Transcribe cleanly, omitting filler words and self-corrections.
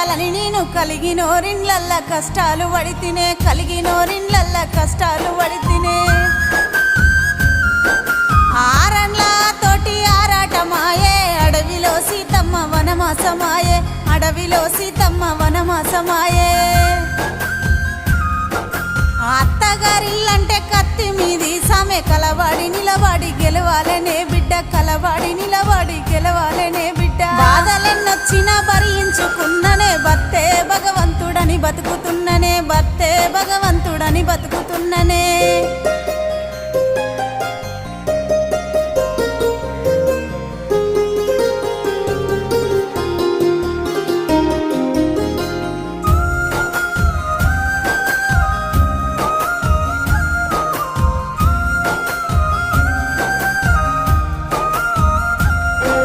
చేయాలని నేను కలిగినోరిండ్లల్ల కష్టాలు పడితినే కలిగినోరిండ్లల్ల కష్టాలు పడితినే ఆరండ్ల తోటి ఆరాటమాయే అడవిలో సీతమ్మ వనమాసమాయే అడవిలో సీతమ్మ వనమాసమాయే అత్తగారిల్లంటే కత్తి మీది సామె కలవాడి నిలవాడి గెలవాలనే బిడ్డ కలవాడి నిలవాడి గెలవాలనే బిడ్డ బాధలెన్నొచ్చినా భరించుకున్ననే భర్తే భగవంతుడని బతుకుతున్ననే భర్తే భగవంతుడని బతుకుతున్ననే